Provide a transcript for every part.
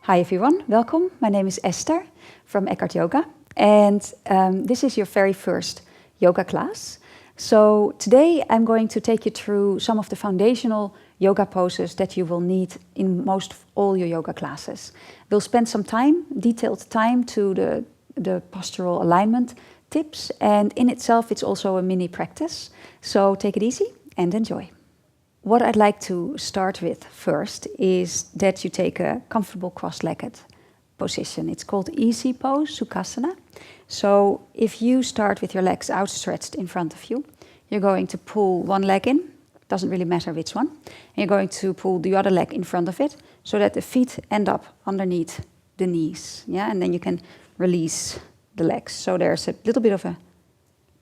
Hi everyone, welcome. My name is Esther from Ekhart Yoga, and this is your very first yoga class. So today I'm going to take you through some of the foundational yoga poses that you will need in most all your yoga classes. We'll spend some time, detailed time, to the postural alignment tips, and in itself it's also a mini practice. So take it easy and enjoy. What I'd like to start with first is that you take a comfortable cross-legged position. It's called easy pose, Sukhasana. So if you start with your legs outstretched in front of you, you're going to pull one leg in, doesn't really matter which one, and you're going to pull the other leg in front of it so that the feet end up underneath the knees. Yeah, and then you can release the legs. So there's a little bit of a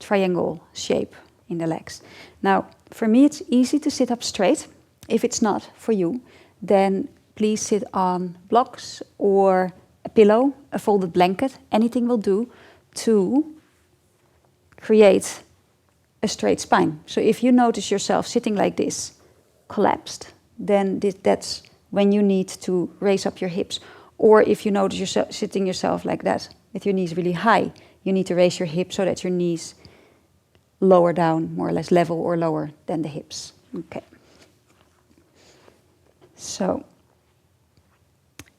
triangle shape in the legs. Now, for me, it's easy to sit up straight. If it's not for you, then please sit on blocks or a pillow, a folded blanket. Anything will do to create a straight spine. So if you notice yourself sitting like this, collapsed, then that's when you need to raise up your hips. Or if you notice yourself sitting yourself like that, with your knees really high, you need to raise your hips so that your knees lower down, more or less level or lower than the hips. Okay. So,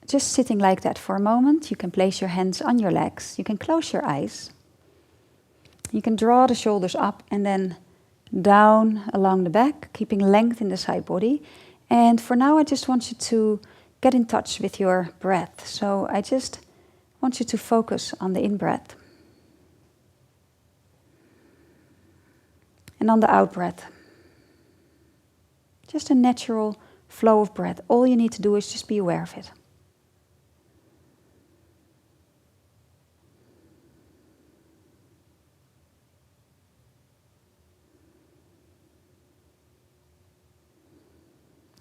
just sitting like that for a moment, you can place your hands on your legs. You can close your eyes. You can draw the shoulders up and then down along the back, keeping length in the side body. And for now, I just want you to get in touch with your breath. So I just want you to focus on the in-breath. And on the out-breath. Just a natural flow of breath. All you need to do is just be aware of it.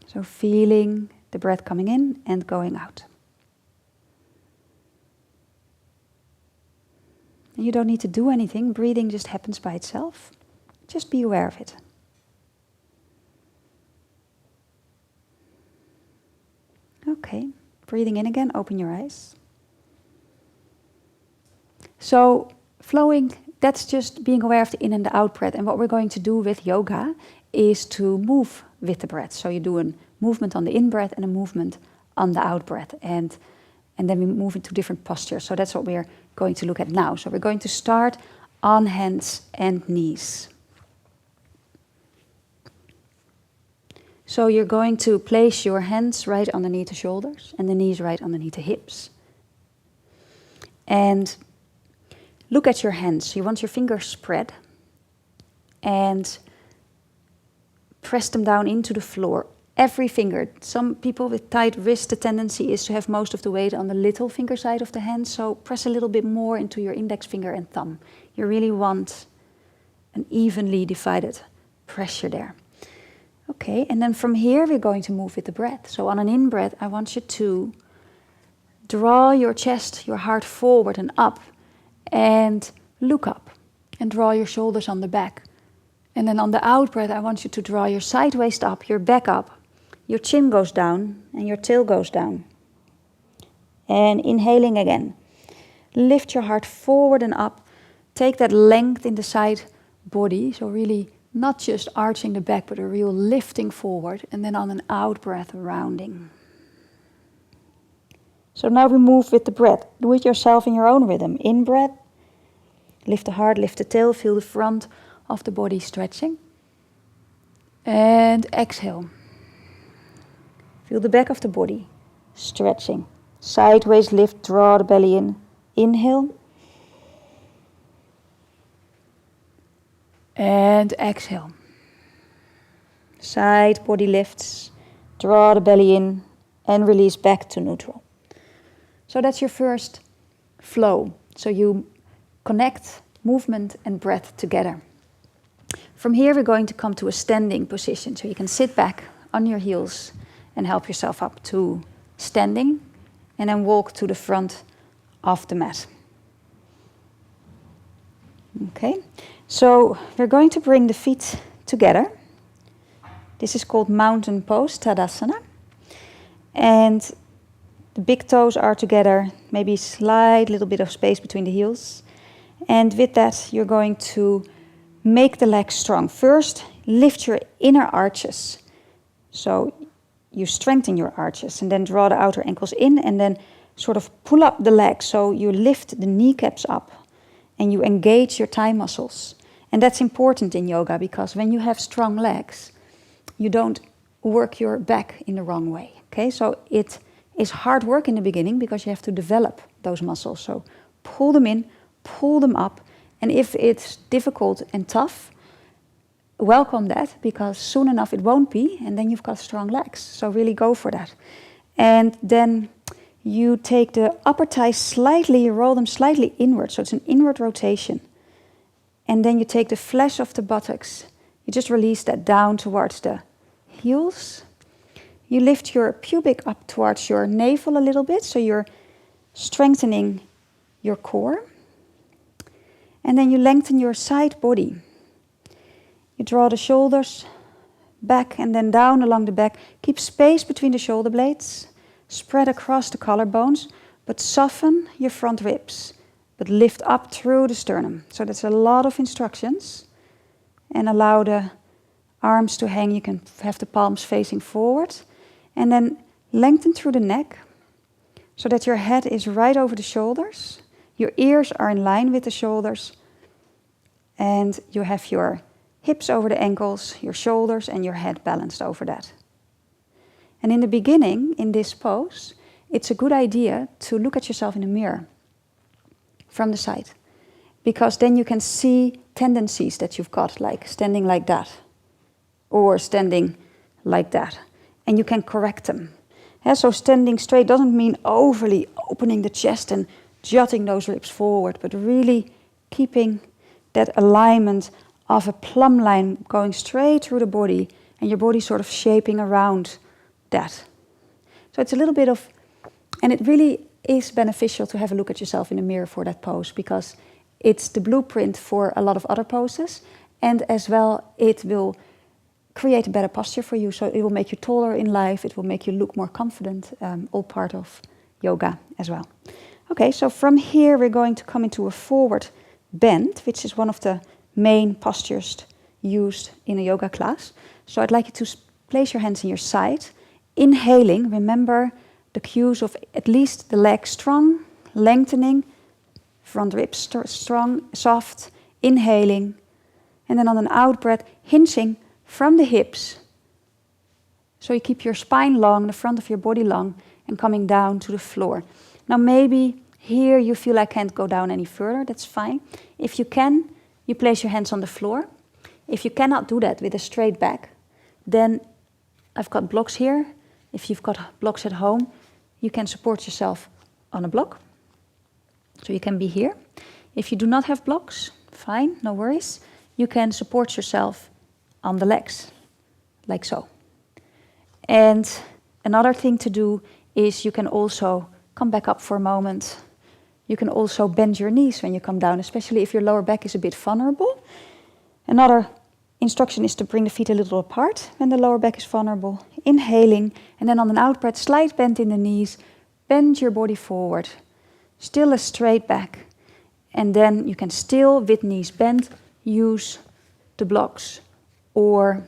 So feeling the breath coming in and going out. And you don't need to do anything. Breathing just happens by itself. Just be aware of it. Okay, breathing in again, open your eyes. So flowing, that's just being aware of the in and the out breath. And what we're going to do with yoga is to move with the breath. So you do a movement on the in breath and a movement on the out breath. And then we move into different postures. So that's what we're going to look at now. So we're going to start on hands and knees. So you're going to place your hands right underneath the shoulders and the knees right underneath the hips. And look at your hands. You want your fingers spread and press them down into the floor. Every finger. Some people with tight wrists, the tendency is to have most of the weight on the little finger side of the hand. So press a little bit more into your index finger and thumb. You really want an evenly divided pressure there. Okay, and then from here we're going to move with the breath. So on an in-breath, I want you to draw your chest, your heart forward and up, and look up, and draw your shoulders on the back. And then on the out-breath, I want you to draw your side waist up, your back up, your chin goes down, and your tail goes down. And inhaling again. Lift your heart forward and up. Take that length in the side body, so really not just arching the back, but a real lifting forward. And then on an out-breath, rounding. So now we move with the breath. Do it yourself in your own rhythm. In-breath, lift the heart, lift the tail, feel the front of the body stretching. And exhale. Feel the back of the body stretching. Sideways lift, draw the belly in. Inhale. And exhale. Side body lifts, draw the belly in, and release back to neutral. So that's your first flow. So you connect movement and breath together. From here we're going to come to a standing position. So you can sit back on your heels and help yourself up to standing, and then walk to the front of the mat. Okay, so we're going to bring the feet together. This is called mountain pose, Tadasana. And the big toes are together, maybe slight little bit of space between the heels. And with that, you're going to make the legs strong. First, lift your inner arches. So you strengthen your arches and then draw the outer ankles in and then sort of pull up the legs. So you lift the kneecaps up and you engage your thigh muscles. And that's important in yoga because when you have strong legs, you don't work your back in the wrong way. Okay, so it is hard work in the beginning because you have to develop those muscles. So pull them in, pull them up. And if it's difficult and tough, welcome that because soon enough it won't be. And then you've got strong legs. So really go for that. And then you take the upper thighs slightly, you roll them slightly inward. So it's an inward rotation. And then you take the flesh of the buttocks. You just release that down towards the heels. You lift your pubic up towards your navel a little bit, so you're strengthening your core. And then you lengthen your side body. You draw the shoulders back and then down along the back. Keep space between the shoulder blades. Spread across the collarbones, but soften your front ribs. But lift up through the sternum. So that's a lot of instructions. And allow the arms to hang. You can have the palms facing forward. And then lengthen through the neck so that your head is right over the shoulders. Your ears are in line with the shoulders. And you have your hips over the ankles, your shoulders and your head balanced over that. And in the beginning, in this pose, it's a good idea to look at yourself in the mirror from the side. Because then you can see tendencies that you've got, like standing like that or standing like that. And you can correct them. Yeah, so standing straight doesn't mean overly opening the chest and jutting those ribs forward, but really keeping that alignment of a plumb line going straight through the body and your body sort of shaping around that. So it's a little bit of, and it really is beneficial to have a look at yourself in the mirror for that pose because it's the blueprint for a lot of other poses, and as well it will create a better posture for you, so it will make you taller in life, it will make you look more confident, all part of yoga as well. Okay, so from here we're going to come into a forward bend, which is one of the main postures used in a yoga class. So I'd like you to place your hands in your side, inhaling, remember the cues of at least the legs strong, lengthening, front ribs strong, soft, inhaling, and then on an out breath, hinging from the hips. So you keep your spine long, the front of your body long, and coming down to the floor. Now maybe here you feel I can't go down any further, that's fine. If you can, you place your hands on the floor. If you cannot do that with a straight back, then I've got blocks here. If you've got blocks at home, you can support yourself on a block. So you can be here. If you do not have blocks, fine, no worries. You can support yourself on the legs, like so. And another thing to do is you can also come back up for a moment. You can also bend your knees when you come down, especially if your lower back is a bit vulnerable. Another instruction is to bring the feet a little apart when the lower back is vulnerable. Inhaling, and then on an out breath, slight bend in the knees. Bend your body forward. Still a straight back. And then you can still, with knees bent, use the blocks. Or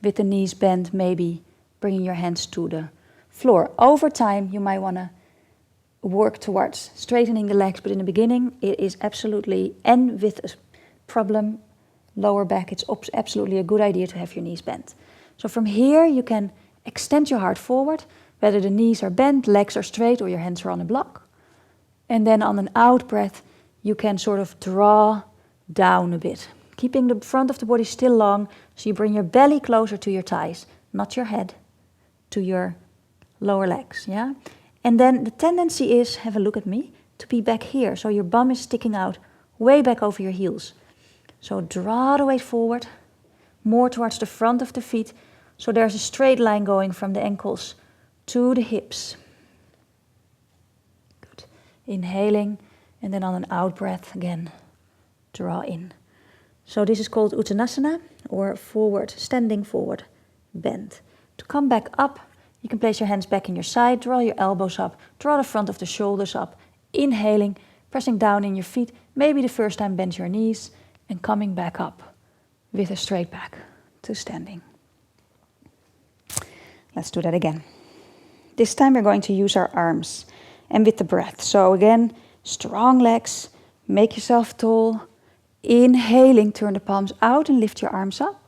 with the knees bent, maybe bringing your hands to the floor. Over time, you might want to work towards straightening the legs, but in the beginning, it is absolutely, and with a problem, lower back, it's absolutely a good idea to have your knees bent. So from here, you can extend your heart forward, whether the knees are bent, legs are straight, or your hands are on a block. And then on an out breath, you can sort of draw down a bit, keeping the front of the body still long, so you bring your belly closer to your thighs, not your head, to your lower legs, yeah? And then the tendency is, have a look at me, to be back here, so your bum is sticking out way back over your heels. So draw the weight forward, more towards the front of the feet, so there's a straight line going from the ankles to the hips. Good. Inhaling, and then on an out breath, again, draw in. So this is called Uttanasana, or forward, standing forward bend. To come back up, you can place your hands back in your side, draw your elbows up, draw the front of the shoulders up, inhaling, pressing down in your feet, maybe the first time bend your knees, and coming back up with a straight back to standing. Let's do that again. This time we're going to use our arms and with the breath. So again, strong legs, make yourself tall. Inhaling, turn the palms out and lift your arms up.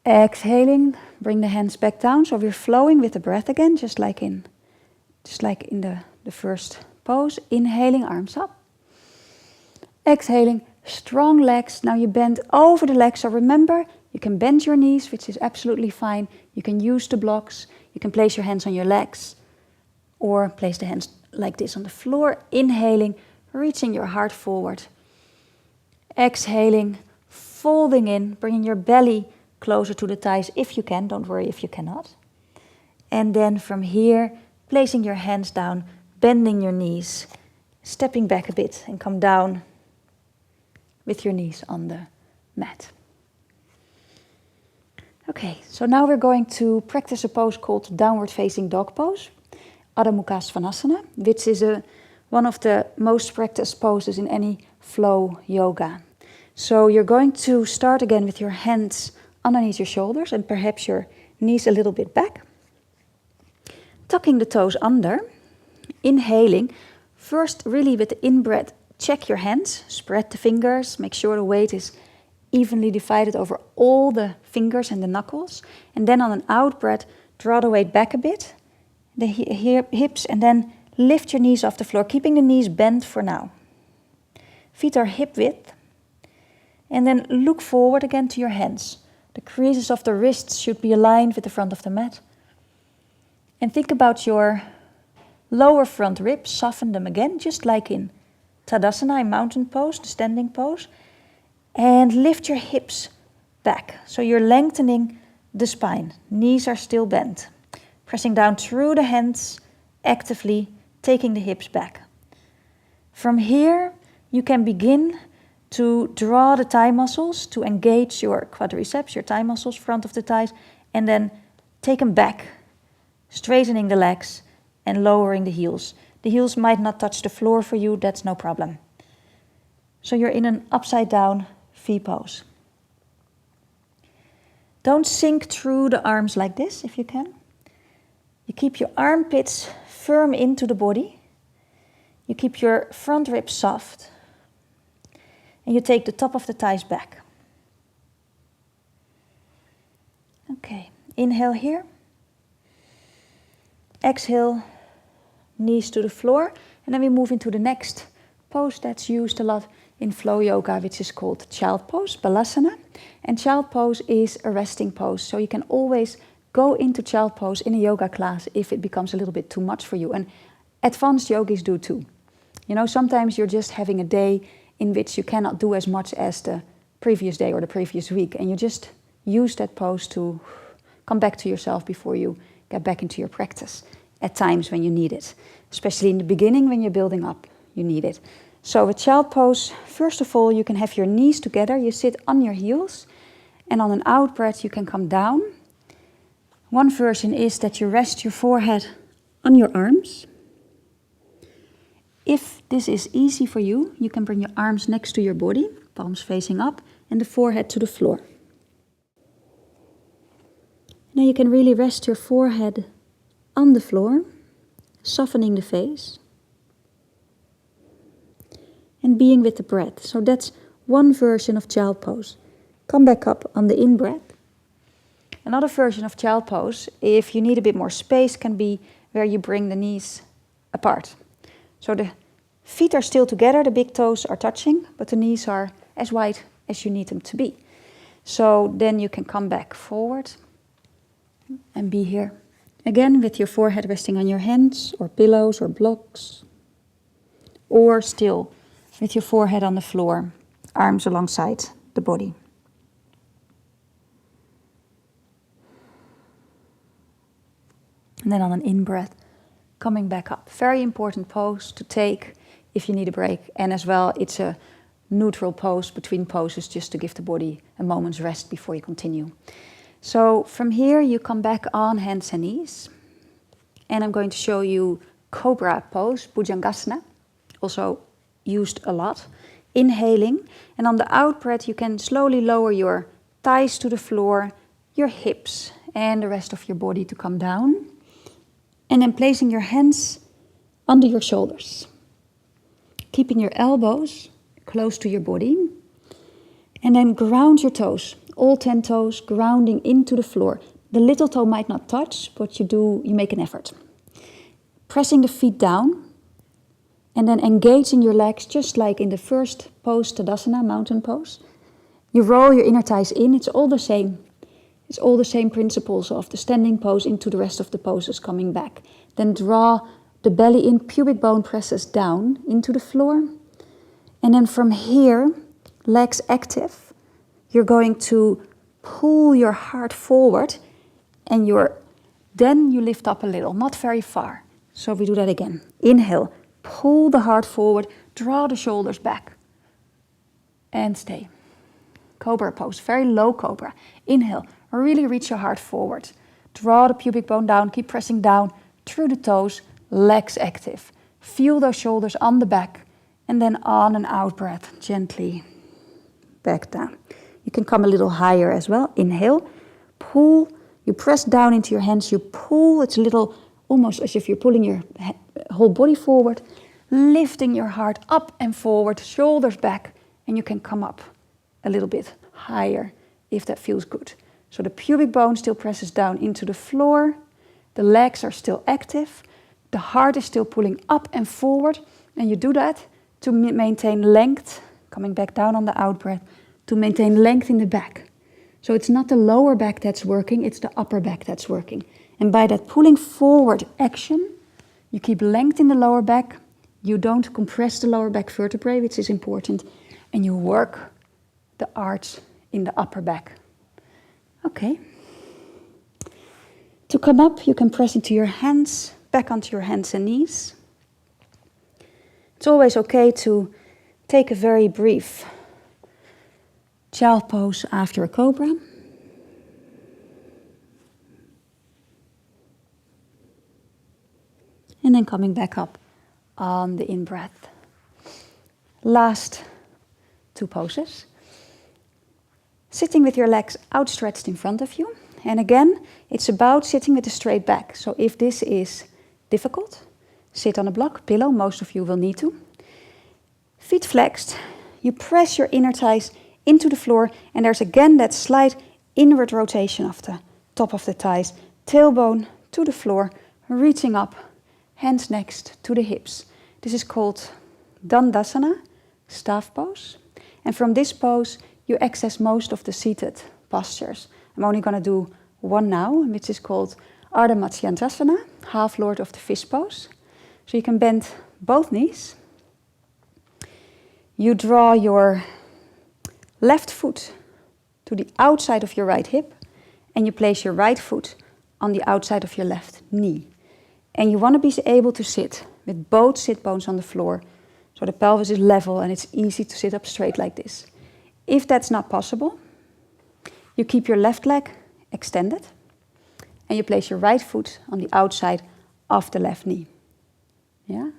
Exhaling, bring the hands back down. So we're flowing with the breath again, just like in the first pose. Inhaling, arms up. Exhaling, strong legs. Now you bend over the legs. So remember, you can bend your knees, which is absolutely fine. You can use the blocks. You can place your hands on your legs or place the hands like this on the floor. Inhaling, reaching your heart forward. Exhaling, folding in, bringing your belly closer to the thighs if you can. Don't worry if you cannot. And then from here, placing your hands down, bending your knees, stepping back a bit and come down with your knees on the mat. Okay, so now we're going to practice a pose called downward facing dog pose, Adho Mukha Svanasana, which is one of the most practiced poses in any flow yoga. So you're going to start again with your hands underneath your shoulders and perhaps your knees a little bit back. Tucking the toes under, inhaling. First, really with the in-breath, check your hands, spread the fingers, make sure the weight is evenly divided over all the fingers and the knuckles. And then on an out-breath, draw the weight back a bit, the hips, and then lift your knees off the floor, keeping the knees bent for now. Feet are hip width. And then look forward again to your hands. The creases of the wrists should be aligned with the front of the mat. And think about your lower front ribs, soften them again, just like in Tadasana, in mountain pose, the standing pose. And lift your hips back. So you're lengthening the spine. Knees are still bent. Pressing down through the hands, actively taking the hips back. From here, you can begin to draw the thigh muscles to engage your quadriceps, your thigh muscles, front of the thighs, and then take them back, straightening the legs and lowering the heels. The heels might not touch the floor for you, that's no problem. So you're in an upside down V pose. Don't sink through the arms like this if you can. You keep your armpits firm into the body. You keep your front ribs soft. And you take the top of the thighs back. Okay, inhale here. Exhale, knees to the floor. And then we move into the next pose that's used a lot in flow yoga, which is called child pose, Balasana. And child pose is a resting pose. So you can always go into child pose in a yoga class if it becomes a little bit too much for you. And advanced yogis do too. You know, sometimes you're just having a day in which you cannot do as much as the previous day or the previous week. And you just use that pose to come back to yourself before you get back into your practice at times when you need it. Especially in the beginning when you're building up, you need it. So with child pose, first of all, you can have your knees together. You sit on your heels. And on an out breath, you can come down. One version is that you rest your forehead on your arms. If this is easy for you, you can bring your arms next to your body, palms facing up, and the forehead to the floor. Now you can really rest your forehead on the floor, softening the face, and being with the breath. So that's one version of child pose. Come back up on the in-breath. Another version of child pose, if you need a bit more space, can be where you bring the knees apart. So the feet are still together, the big toes are touching, but the knees are as wide as you need them to be. So then you can come back forward and be here. Again, with your forehead resting on your hands or pillows or blocks. Or still with your forehead on the floor, arms alongside the body. And then on an in-breath, coming back up. Very important pose to take if you need a break. And as well, it's a neutral pose between poses just to give the body a moment's rest before you continue. So from here you come back on hands and knees. And I'm going to show you Cobra Pose, Bhujangasana, also used a lot. Inhaling, and on the out breath you can slowly lower your thighs to the floor, your hips and the rest of your body to come down. And then placing your hands under your shoulders. Keeping your elbows close to your body. And then ground your toes, all 10 toes grounding into the floor. The little toe might not touch, but you make an effort. Pressing the feet down and then engaging your legs just like in the first pose, Tadasana, mountain pose. You roll your inner thighs in, it's all the same. It's all the same principles of the standing pose into the rest of the poses coming back. Then draw the belly in, pubic bone presses down into the floor. And then from here, legs active, you're going to pull your heart forward and then you lift up a little, not very far. So we do that again. Inhale, pull the heart forward, draw the shoulders back and stay. Cobra pose, very low cobra. Inhale, really reach your heart forward. Draw the pubic bone down, keep pressing down through the toes, legs active. Feel those shoulders on the back and then on and out breath, gently back down. You can come a little higher as well. Inhale, pull, you press down into your hands, you pull, it's a little almost as if you're pulling your whole body forward, lifting your heart up and forward, shoulders back, and you can come up a little bit higher if that feels good. So the pubic bone still presses down into the floor, the legs are still active, the heart is still pulling up and forward, and you do that to maintain length, coming back down on the out breath, to maintain length in the back. So it's not the lower back that's working, it's the upper back that's working. And by that pulling forward action, you keep length in the lower back, you don't compress the lower back vertebrae, which is important, and you work the arch in the upper back. Okay. To come up, you can press into your hands, back onto your hands and knees. It's always okay to take a very brief child pose after a cobra. And then coming back up on the in-breath. Last 2 poses. Sitting with your legs outstretched in front of you. And again, it's about sitting with a straight back. So if this is difficult, sit on a block, pillow, most of you will need to. Feet flexed, you press your inner thighs into the floor, and there's again that slight inward rotation of the top of the thighs. Tailbone to the floor, reaching up, hands next to the hips. This is called Tadasana, staff pose. And from this pose, you access most of the seated postures. I'm only going to do one now, which is called Ardha Matsyendrasana, half lord of the fish pose. So you can bend both knees. You draw your left foot to the outside of your right hip, and you place your right foot on the outside of your left knee. And you want to be able to sit with both sit bones on the floor, so the pelvis is level and it's easy to sit up straight like this. If that's not possible, you keep your left leg extended, and you place your right foot on the outside of the left knee. Yeah?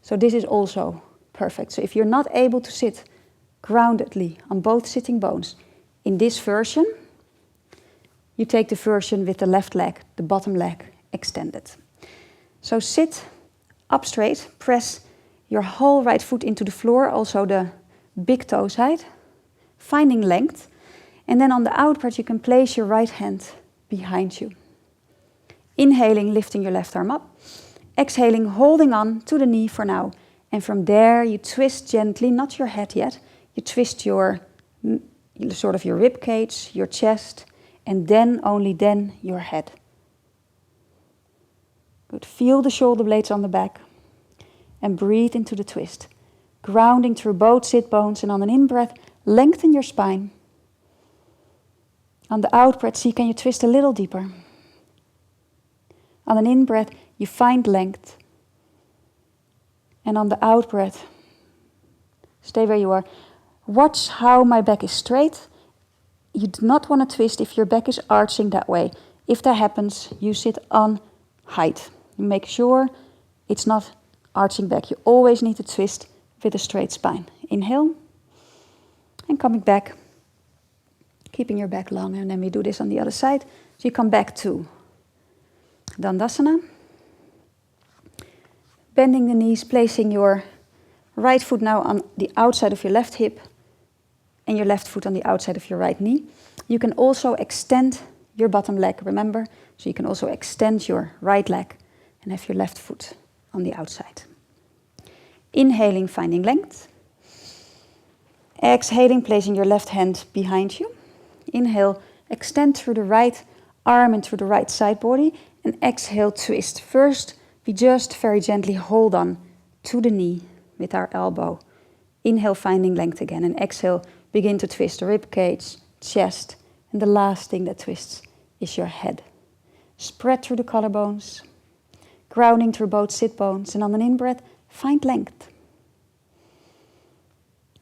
So this is also perfect. So if you're not able to sit groundedly on both sitting bones in this version, you take the version with the left leg, the bottom leg extended. So sit up straight, press your whole right foot into the floor, also the big toe side, finding length. And then on the out breath, you can place your right hand behind you. Inhaling, lifting your left arm up. Exhaling, holding on to the knee for now. And from there, you twist gently, not your head yet. You twist your rib cage, your chest, and then, only then, your head. Good. Feel the shoulder blades on the back. And breathe into the twist. Grounding through both sit bones, and on an in-breath, lengthen your spine. On the out-breath, see, can you twist a little deeper? On an in-breath, you find length. And on the out-breath, stay where you are. Watch how my back is straight. you do not want to twist if your back is arching that way. If that happens, you sit on height. You make sure it's not arching back. You always need to twist with a straight spine. Inhale. And coming back. Keeping your back long. And then we do this on the other side. So you come back to Dandasana. Bending the knees, placing your right foot now on the outside of your left hip and your left foot on the outside of your right knee. You can also extend your bottom leg, remember? So you can also extend your right leg and have your left foot on the outside. Inhaling, finding length. Exhaling, placing your left hand behind you. Inhale, extend through the right arm and through the right side body. And exhale, twist. First, we just very gently hold on to the knee with our elbow. Inhale, finding length again. And exhale, begin to twist the rib cage, chest. And the last thing that twists is your head. Spread through the collarbones. Grounding through both sit bones. And on an in-breath, find length.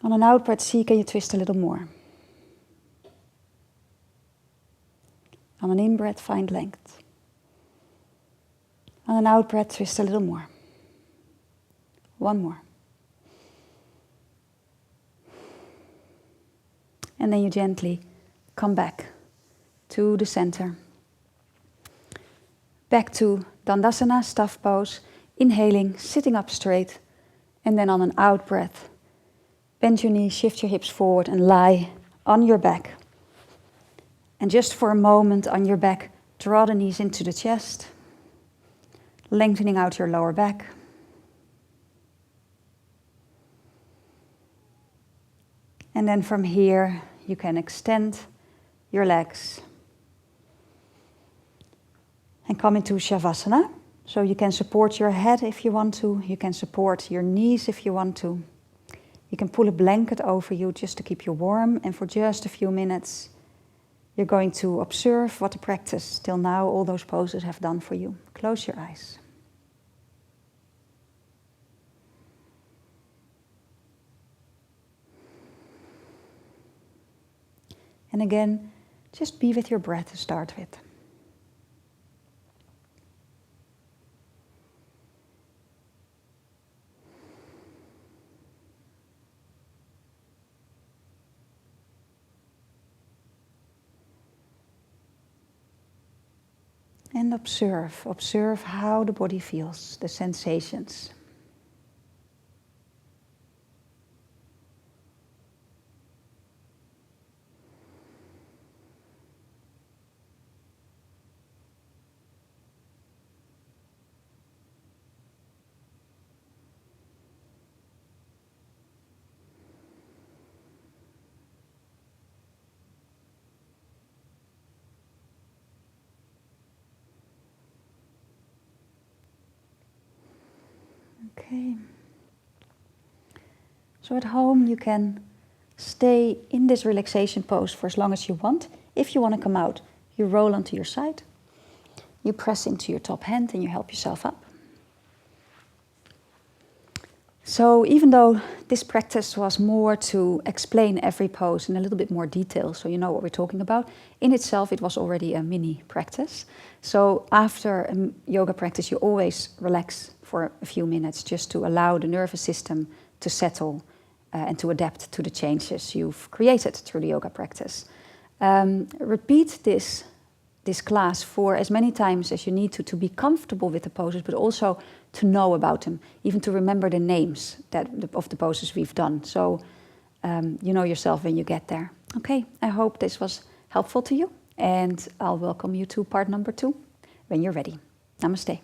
On an out-breath, see, can you twist a little more? On an in-breath, find length. On an out-breath, twist a little more. One more. And then you gently come back to the center. Back to Dandasana, staff pose. Inhaling, sitting up straight. And then on an out-breath, bend your knees, shift your hips forward and lie on your back. And just for a moment on your back, draw the knees into the chest, lengthening out your lower back. And then from here, you can extend your legs and come into Shavasana. So you can support your head if you want to. You can support your knees if you want to. You can pull a blanket over you just to keep you warm. And for just a few minutes, you're going to observe what the practice till now, all those poses have done for you. Close your eyes. And again, just be with your breath to start with. And observe how the body feels, the sensations. Okay. So at home you can stay in this relaxation pose for as long as you want. If you want to come out, you roll onto your side. You press into your top hand and you help yourself up. So even though this practice was more to explain every pose in a little bit more detail, so you know what we're talking about, in itself it was already a mini practice. So after a yoga practice, you always relax for a few minutes just to allow the nervous system to settle and to adapt to the changes you've created through the yoga practice. Repeat this class for as many times as you need to be comfortable with the poses, but also to know about them, even to remember the names of the poses we've done. So you know yourself when you get there. Okay, I hope this was helpful to you, and I'll welcome you to part number 2 when you're ready. Namaste.